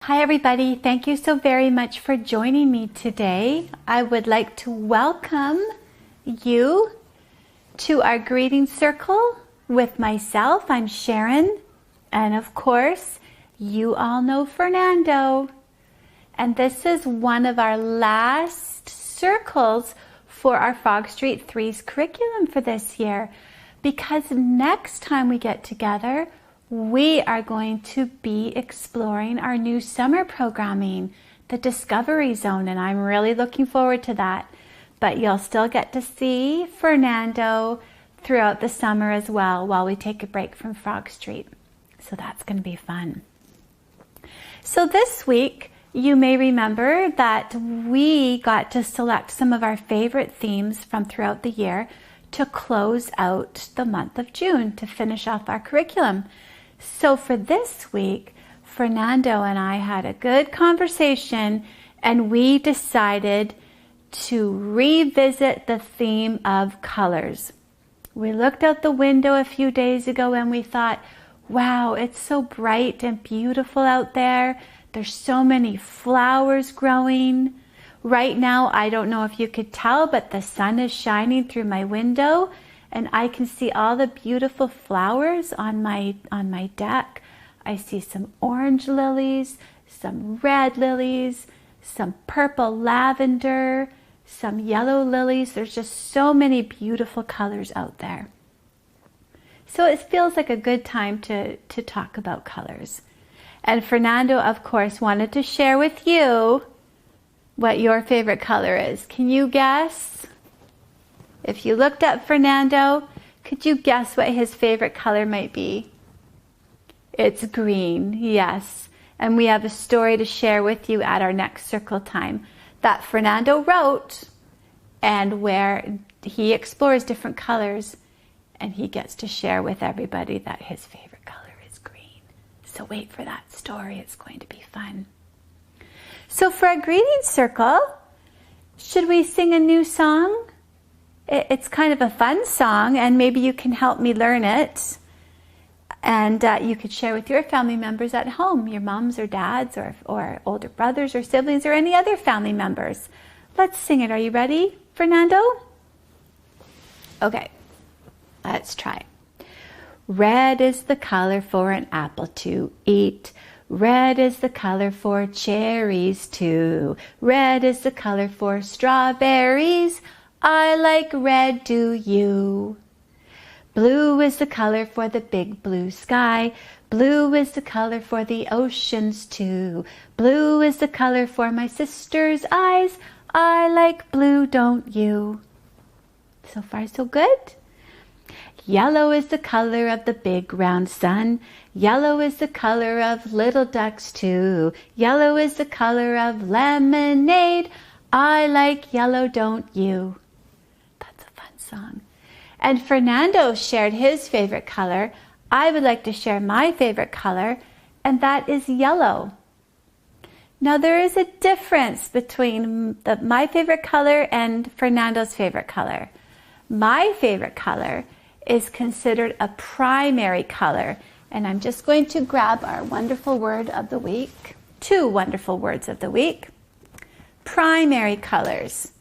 Hi everybody, thank you so very much for joining me today. I would like to welcome you to our greeting circle with myself. I'm Sharon, and of course, you all know Fernando. And this is one of our last circles for our Frog Street 3's curriculum for this year, because next time we get together, we are going to be exploring our new summer programming, the Discovery Zone, and I'm really looking forward to that. But you'll still get to see Fernando throughout the summer as well while we take a break from Frog Street. So that's going to be fun. So this week, you may remember that we got to select some of our favorite themes from throughout the year to close out the month of June, to finish off our curriculum. So for this week, Fernando and I had a good conversation, and we decided to revisit the theme of colors. We looked out the window a few days ago and we thought, wow, it's so bright and beautiful out there. There's so many flowers growing. Right now, I don't know if you could tell, but the sun is shining through my window, and I can see all the beautiful flowers on my deck. I see some orange lilies, some red lilies, some purple lavender, some yellow lilies. There's just so many beautiful colors out there. So it feels like a good time to talk about colors. And Fernando, of course, wanted to share with you what your favorite color is. Can you guess? If you looked up Fernando, could you guess what his favorite color might be? It's green, yes. And we have a story to share with you at our next circle time that Fernando wrote, and where he explores different colors, and he gets to share with everybody that his favorite color is green. So wait for that story. It's going to be fun. So for our greeting circle, should we sing a new song? It's kind of a fun song, and maybe you can help me learn it. And you could share with your family members at home, your moms or dads or older brothers or siblings or any other family members. Let's sing it. Are you ready, Fernando? Okay, let's try. Red is the color for an apple to eat. Red is the color for cherries too. Red is the color for strawberries. I like red, do you? Blue is the color for the big blue sky. Blue is the color for the oceans too. Blue is the color for my sister's eyes. I like blue, don't you? So far, so good. Yellow is the color of the big round sun. Yellow is the color of little ducks too. Yellow is the color of lemonade. I like yellow, don't you? That's a fun song. And Fernando shared his favorite color. I would like to share my favorite color, and that is yellow. Now there is a difference between my favorite color and Fernando's favorite color. My favorite color is considered a primary color, and I'm just going to grab our wonderful word of the week, two wonderful words of the week. Primary colors.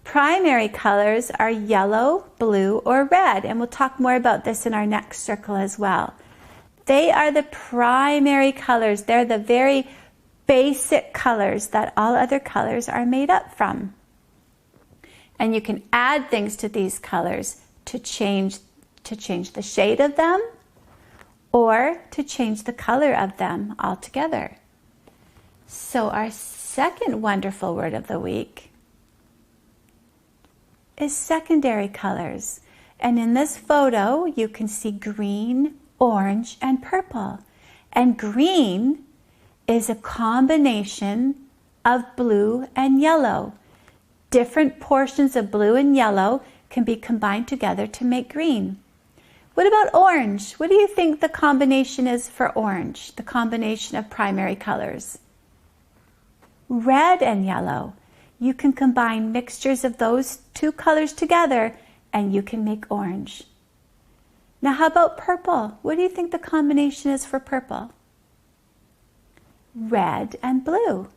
Primary colors are yellow, blue, or red, and we'll talk more about this in our next circle as well. They are the primary colors. They're the very basic colors that all other colors are made up from. And you can add things to these colors to change the shade of them or to change the color of them altogether. So our second wonderful word of the week is secondary colors. And in this photo, you can see green, orange, and purple. And green is a combination of blue and yellow. Different portions of blue and yellow can be combined together to make green. What about orange? What do you think the combination is for orange, the combination of primary colors? Red and yellow. You can combine mixtures of those two colors together and you can make orange. Now how about purple? What do you think the combination is for purple? red and blue.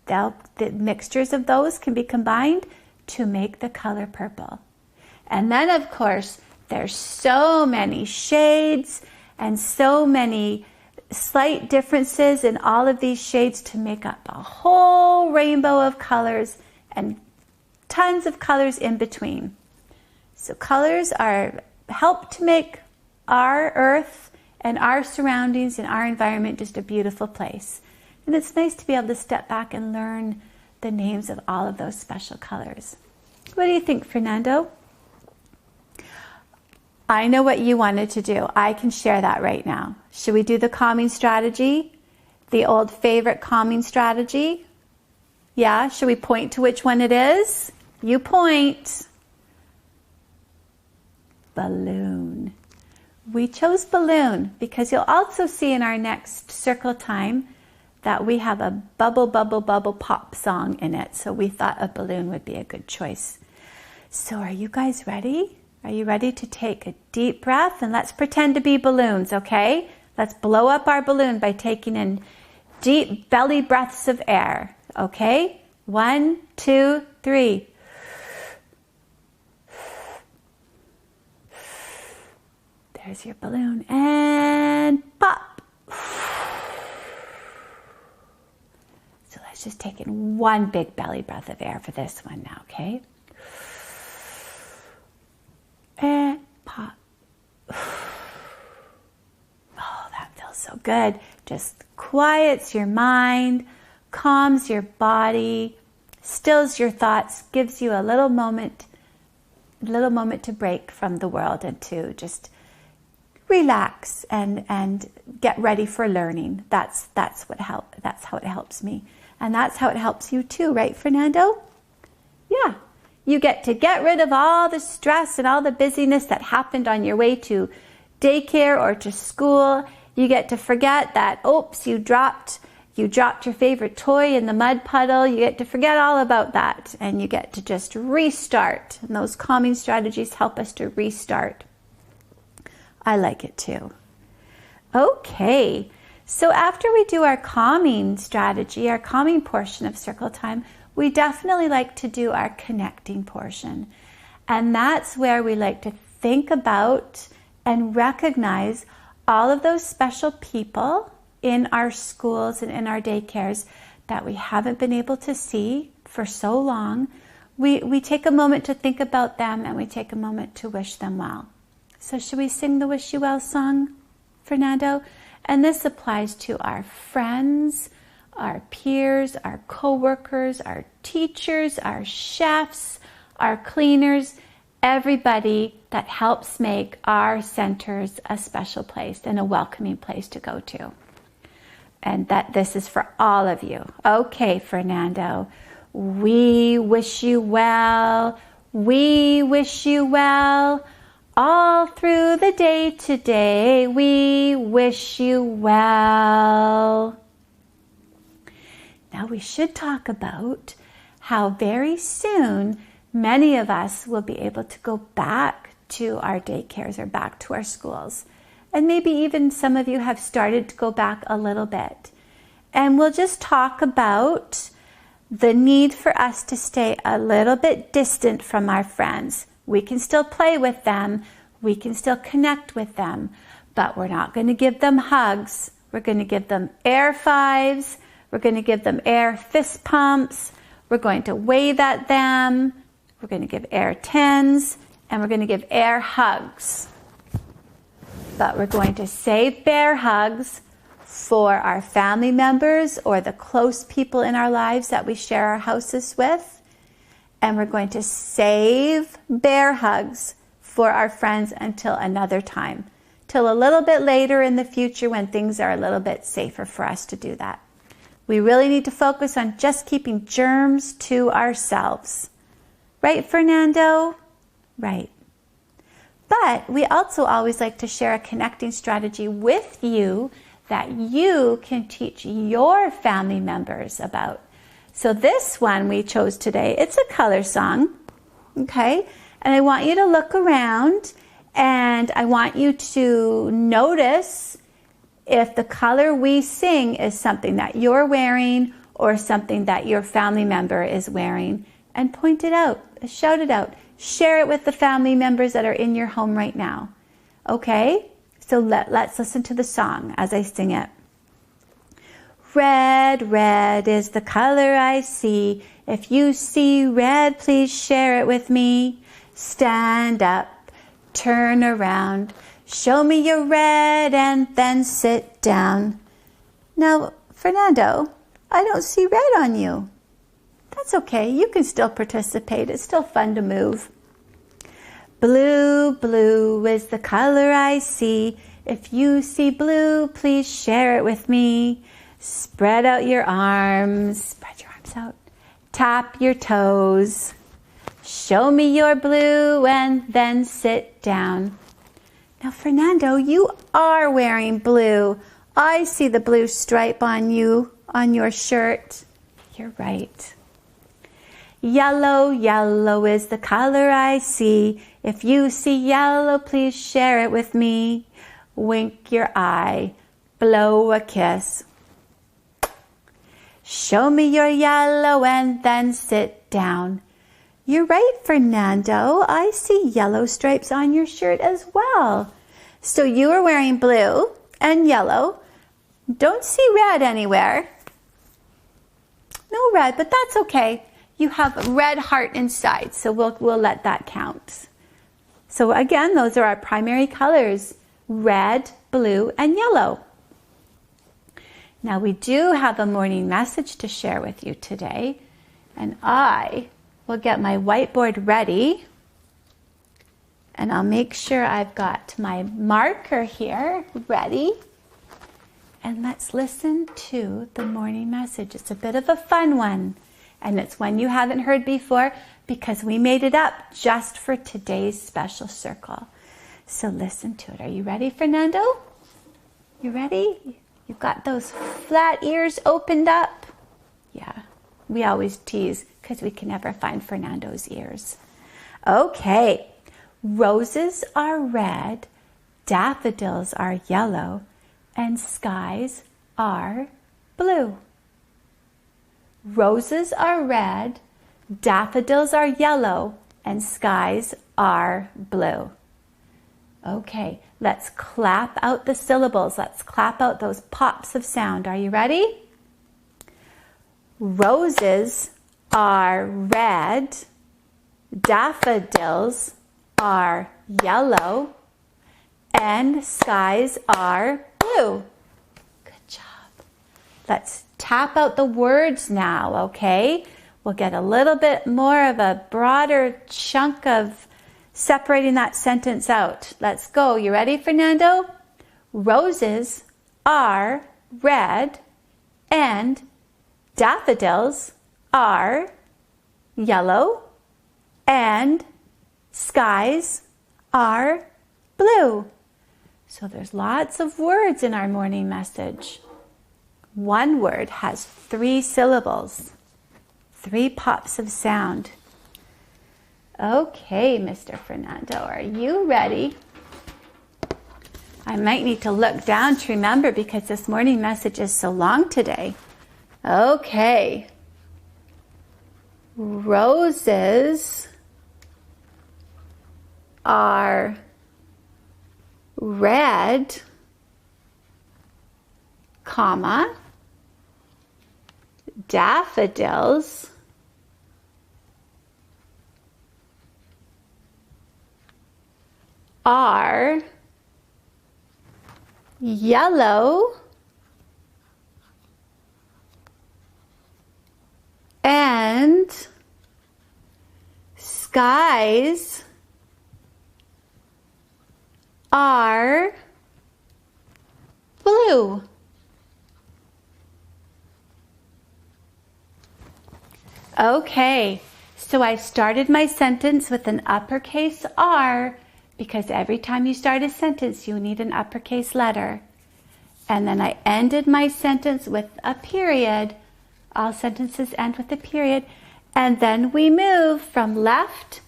The mixtures of those can be combined to make the color purple. And then, of course, there's so many shades and so many slight differences in all of these shades to make up a whole rainbow of colors and tons of colors in between. So colors help to make our earth and our surroundings and our environment just a beautiful place. And it's nice to be able to step back and learn the names of all of those special colors. What do you think, Fernando? I know what you wanted to do. I can share that right now. Should we do the calming strategy? The old favorite calming strategy? Yeah, should we point to which one it is? You point. Balloon. We chose balloon because you'll also see in our next circle time that we have a bubble, bubble, bubble pop song in it. So we thought a balloon would be a good choice. So are you guys ready? Are you ready to take a deep breath? And let's pretend to be balloons, okay? Let's blow up our balloon by taking in deep belly breaths of air, okay? 1, 2, 3. There's your balloon. And pop. So let's just take in one big belly breath of air for this one now, okay? And pop. Oh, that feels so good. Just quiets your mind, calms your body, stills your thoughts, gives you a little moment to break from the world and to just relax and get ready for learning. That's how it helps me. And that's how it helps you too, right, Fernando? Yeah. You get to get rid of all the stress and all the busyness that happened on your way to daycare or to school. You get to forget that, oops, you dropped your favorite toy in the mud puddle. You get to forget all about that and you get to just restart. And those calming strategies help us to restart. I like it too. Okay, so after we do our calming strategy, our calming portion of circle time, we definitely like to do our connecting portion. And that's where we like to think about and recognize all of those special people in our schools and in our daycares that we haven't been able to see for so long. We take a moment to think about them and we take a moment to wish them well. So should we sing the Wish You Well song, Fernando? And this applies to our friends, our peers, our co-workers, our teachers, our chefs, our cleaners, everybody that helps make our centers a special place and a welcoming place to go to. And that this is for all of you. Okay, Fernando, we wish you well. We wish you well. All through the day today, we wish you well. Now we should talk about how very soon many of us will be able to go back to our daycares or back to our schools. And maybe even some of you have started to go back a little bit. And we'll just talk about the need for us to stay a little bit distant from our friends. We can still play with them, we can still connect with them, but we're not going to give them hugs. We're going to give them air fives. We're going to give them air fist pumps. We're going to wave at them. We're going to give air 10s. And we're going to give air hugs. But we're going to save bear hugs for our family members or the close people in our lives that we share our houses with. And we're going to save bear hugs for our friends until another time. Till a little bit later in the future when things are a little bit safer for us to do that. We really need to focus on just keeping germs to ourselves. Right, Fernando? Right. But we also always like to share a connecting strategy with you that you can teach your family members about. So this one we chose today, it's a color song, okay? And I want you to look around and I want you to notice if the color we sing is something that you're wearing or something that your family member is wearing, and point it out, shout it out, share it with the family members that are in your home right now. Okay? So let's listen to the song as I sing it. Red, red is the color I see. If you see red, please share it with me. Stand up, turn around, show me your red, and then sit down. Now, Fernando, I don't see red on you. That's okay, you can still participate. It's still fun to move. Blue, blue is the color I see. If you see blue, please share it with me. Spread out your arms. Spread your arms out. Tap your toes. Show me your blue and then sit down. Now, Fernando, you are wearing blue. I see the blue stripe on you, on your shirt. You're right. Yellow, yellow is the color I see. If you see yellow, please share it with me. Wink your eye. Blow a kiss. Show me your yellow and then sit down. You're right, Fernando. I see yellow stripes on your shirt as well. So you are wearing blue and yellow. Don't see red anywhere. No red, but that's okay. You have a red heart inside, so we'll let that count. So again, those are our primary colors, red, blue, and yellow. Now we do have a morning message to share with you today, and I will get my whiteboard ready, and I'll make sure I've got my marker here ready, and let's listen to the morning message. It's a bit of a fun one, and it's one you haven't heard before because we made it up just for today's special circle. So listen to it. Are you ready, Fernando? You ready? You've got those flat ears opened up? Yeah, we always tease because we can never find Fernando's ears. Okay, roses are red, daffodils are yellow, and skies are blue. Roses are red, daffodils are yellow, and skies are blue. Okay, let's clap out the syllables. Let's clap out those pops of sound. Are you ready? Roses are red, daffodils are yellow, and skies are blue. Good job. Let's tap out the words now, okay? We'll get a little bit more of a broader chunk of separating that sentence out. Let's go. You ready, Fernando? Roses are red and daffodils are yellow and skies are blue. So there's lots of words in our morning message. One word has 3 syllables, 3 pops of sound. Okay, Mr. Fernando, are you ready? I might need to look down to remember because this morning message is so long today. Okay. Roses are red, comma, daffodils are yellow and skies are blue. Okay, so I started my sentence with an uppercase R because every time you start a sentence, you need an uppercase letter. And then I ended my sentence with a period. All sentences end with a period. And then we move from left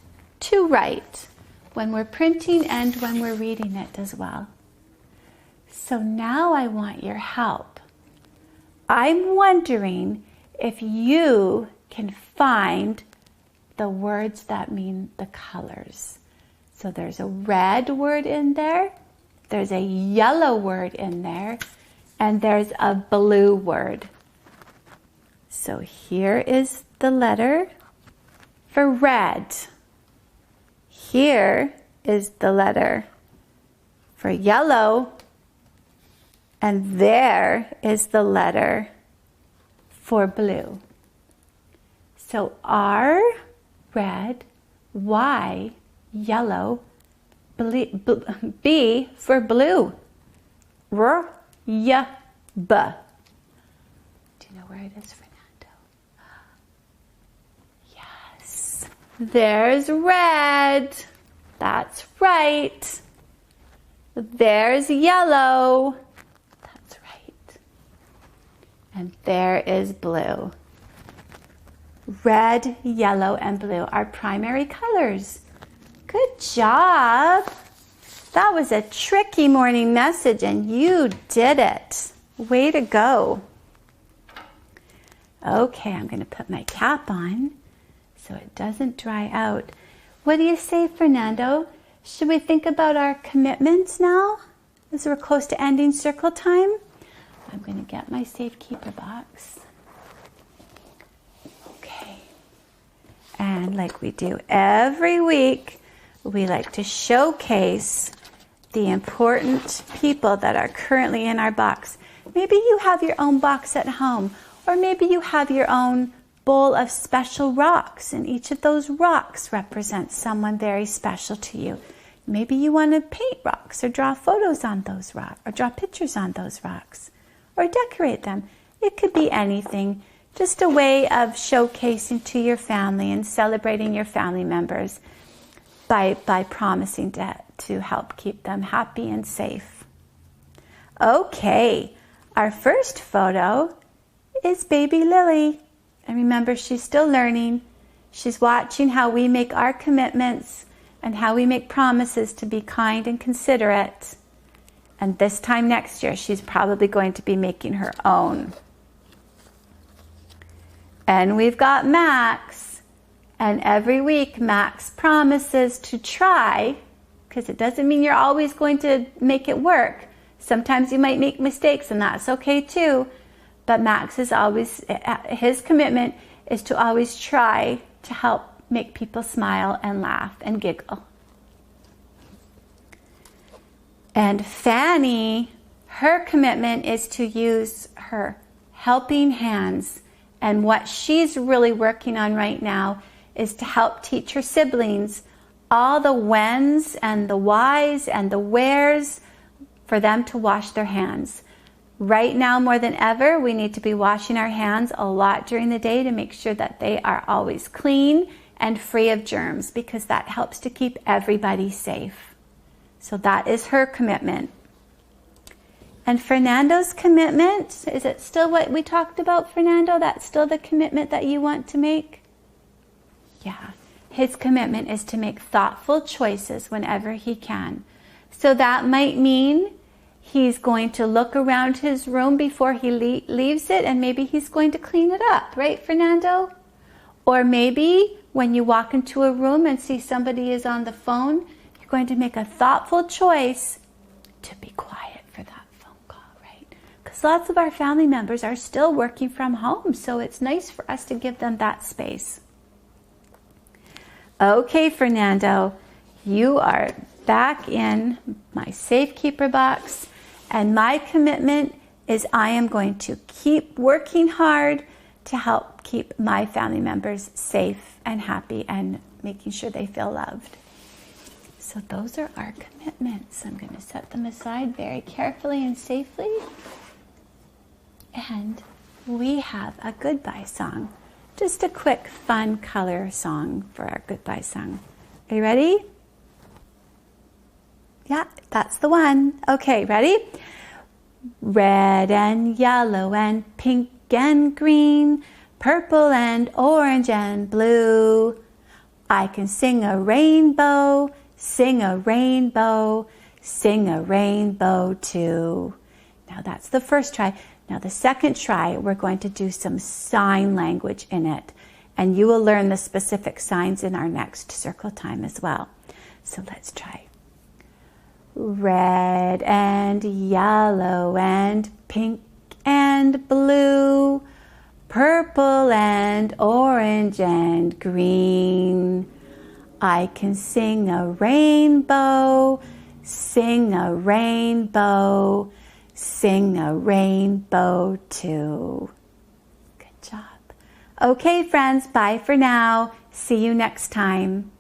to right when we're printing and when we're reading it as well. So now I want your help. I'm wondering if you can find the words that mean the colors. So there's a red word in there, there's a yellow word in there, and there's a blue word. So here is the letter for red. Here is the letter for yellow, and there is the letter for blue. So R, red, Y, yellow, B for blue. R, Y, B. Do you know where it is, Fernando? Yes. There's red. That's right. There's yellow. That's right. And there is blue. Red, yellow, and blue are primary colors. Good job. That was a tricky morning message, and you did it. Way to go. Okay, I'm going to put my cap on so it doesn't dry out. What do you say, Fernando? Should we think about our commitments now as we're close to ending circle time? I'm going to get my safekeeper box. Okay. And like we do every week, we like to showcase the important people that are currently in our box. Maybe you have your own box at home, or maybe you have your own bowl of special rocks, and each of those rocks represents someone very special to you. Maybe you want to paint rocks or draw photos on those rocks, or draw pictures on those rocks, or decorate them. It could be anything, just a way of showcasing to your family and celebrating your family members by promising to help keep them happy and safe. Okay, our first photo is baby Lily. And remember, she's still learning. She's watching how we make our commitments and how we make promises to be kind and considerate. And this time next year, she's probably going to be making her own. And we've got Max. And every week, Max promises to try, because it doesn't mean you're always going to make it work. Sometimes you might make mistakes, and that's okay too. But Max is always, his commitment is to always try to help make people smile and laugh and giggle. And Fanny, her commitment is to use her helping hands. And what she's really working on right now is to help teach her siblings all the whens and the whys and the wheres for them to wash their hands. Right now, more than ever, we need to be washing our hands a lot during the day to make sure that they are always clean and free of germs, because that helps to keep everybody safe. So that is her commitment. And Fernando's commitment, is it still what we talked about, Fernando? That's still the commitment that you want to make? Yeah. His commitment is to make thoughtful choices whenever he can. So that might mean he's going to look around his room before he leaves it, and maybe he's going to clean it up, right, Fernando? Or maybe when you walk into a room and see somebody is on the phone, you're going to make a thoughtful choice to be quiet for that phone call, right? Because lots of our family members are still working from home, so it's nice for us to give them that space. Okay, Fernando, you are back in my safekeeper box, and my commitment is I am going to keep working hard to help keep my family members safe and happy and making sure they feel loved. So those are our commitments. I'm going to set them aside very carefully and safely. And we have a goodbye song. Just a quick, fun color song for our goodbye song. Are you ready? Yeah, that's the one. Okay, ready? Red and yellow and pink and green, purple and orange and blue. I can sing a rainbow, sing a rainbow too. Now that's the first try. Now the second try, we're going to do some sign language in it. And you will learn the specific signs in our next circle time as well. So let's try. Red and yellow and pink and blue, purple and orange and green. I can sing a rainbow, sing a rainbow, sing a rainbow too. Good job. Okay, friends, bye for now. See you next time.